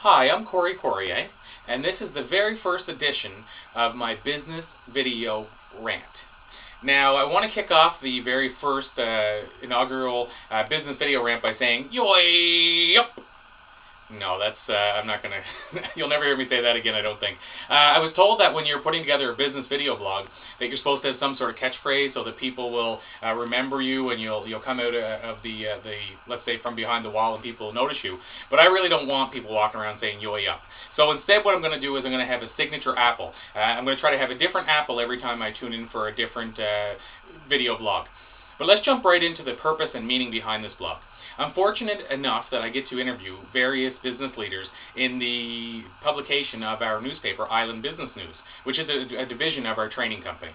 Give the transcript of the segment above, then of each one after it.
Hi, I'm Poirier, and this is the very first edition of my business video rant. Now, I want to kick off the very first inaugural business video rant by saying, yo-yup! No, that's, I'm not going to, you'll never hear me say that again, I don't think. I was told that when you're putting together a business video blog, that you're supposed to have some sort of catchphrase so that people will remember you and you'll come out of the, let's say, from behind the wall and people will notice you. But I really don't want people walking around saying yo up. So instead what I'm going to do is I'm going to have a signature apple. I'm going to try to have a different apple every time I tune in for a different video blog. But let's jump right into the purpose and meaning behind this blog. I'm fortunate enough that I get to interview various business leaders in the publication of our newspaper, Island Business News, which is a division of our training company.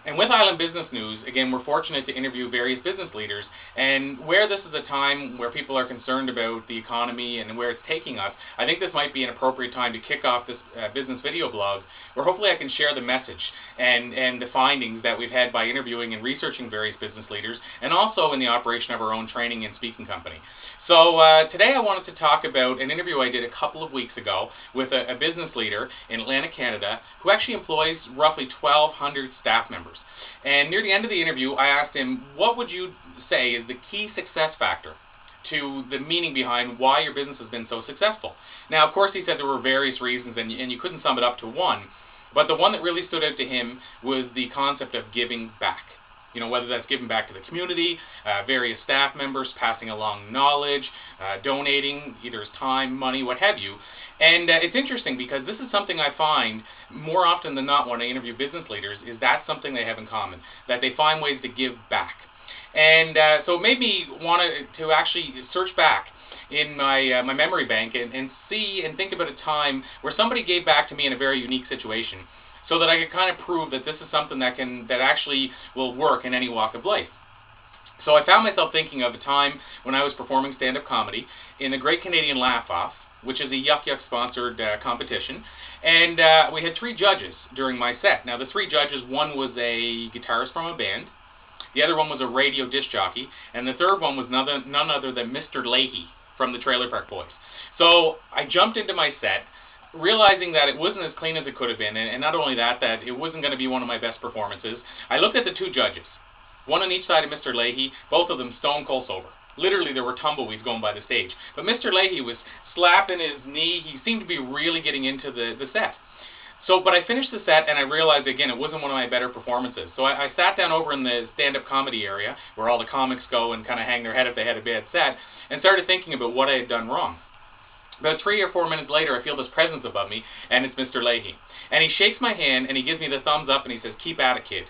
And with Island Business News, again, we're fortunate to interview various business leaders, and where this is a time where people are concerned about the economy and where it's taking us, I think this might be an appropriate time to kick off this business video blog, where hopefully I can share the message and the findings that we've had by interviewing and researching various business leaders, and also in the operation of our own training and speaking company. So today I wanted to talk about an interview I did a couple of weeks ago with a business leader in Atlantic, Canada, who actually employs roughly 1,200 staff members. And near the end of the interview, I asked him, what would you say is the key success factor to the meaning behind why your business has been so successful? Now, of course, he said there were various reasons, and you couldn't sum it up to one, but the one that really stood out to him was the concept of giving back. You know, whether that's giving back to the community, various staff members, passing along knowledge, donating either his time, money, what have you. And it's interesting because this is something I find more often than not when I interview business leaders, is that's something they have in common, that they find ways to give back. And so it made me want to actually search back in my memory bank and see and think about a time where somebody gave back to me in a very unique situation, so that I could kind of prove that this is something that actually will work in any walk of life. So I found myself thinking of a time when I was performing stand-up comedy in the Great Canadian Laugh-Off, which is a Yuck Yuck sponsored competition, and we had 3 judges during my set. Now the 3 judges, one was a guitarist from a band, the other one was a radio disc jockey, and the third one was none other than Mr. Lahey from the Trailer Park Boys. So I jumped into my set, realizing that it wasn't as clean as it could have been, and not only that it wasn't going to be one of my best performances. I looked at the 2 judges, one on each side of Mr. Lahey, both of them stone cold sober. Literally, there were tumbleweeds going by the stage. But Mr. Lahey was slapping his knee. He seemed to be really getting into the set. But I finished the set, and I realized, again, it wasn't one of my better performances. So I sat down over in the stand-up comedy area, where all the comics go and kind of hang their head if they had a bad set, and started thinking about what I had done wrong. About 3 or 4 minutes later, I feel this presence above me, and it's Mr. Lahey. And he shakes my hand, and he gives me the thumbs up, and he says, "Keep at it, kid."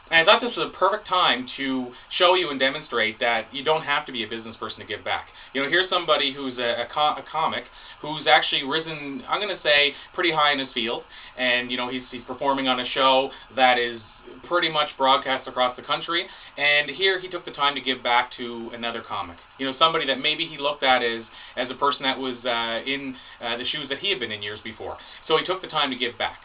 And I thought this was a perfect time to show you and demonstrate that you don't have to be a business person to give back. You know, here's somebody who's a comic who's actually risen, I'm going to say, pretty high in his field. And, you know, he's performing on a show that is pretty much broadcast across the country. And here he took the time to give back to another comic. You know, somebody that maybe he looked at as a person that was in the shoes that he had been in years before. So he took the time to give back.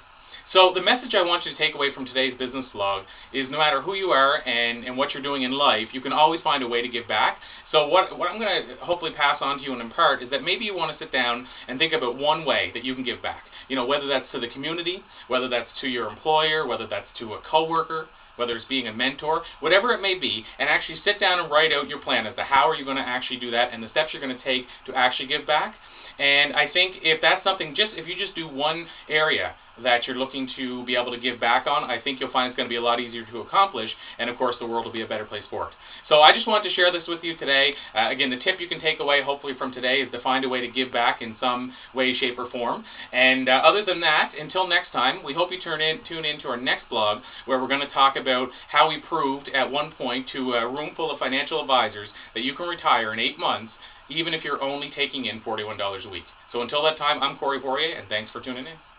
So the message I want you to take away from today's business vlog is no matter who you are and what you're doing in life, you can always find a way to give back. So what I'm going to hopefully pass on to you and impart is that maybe you want to sit down and think about one way that you can give back. You know, whether that's to the community, whether that's to your employer, whether that's to a coworker, whether it's being a mentor, whatever it may be, and actually sit down and write out your plan as to how are you going to actually do that and the steps you're going to take to actually give back. And I think if that's something, if you just do one area that you're looking to be able to give back on, I think you'll find it's going to be a lot easier to accomplish, and of course the world will be a better place for it. So I just wanted to share this with you today. Again, the tip you can take away hopefully from today is to find a way to give back in some way, shape, or form. And other than that, until next time, we hope you tune in to our next blog, where we're going to talk about how we proved at one point to a room full of financial advisors that you can retire in 8 months, even if you're only taking in $41 a week. So until that time, I'm Poirier, and thanks for tuning in.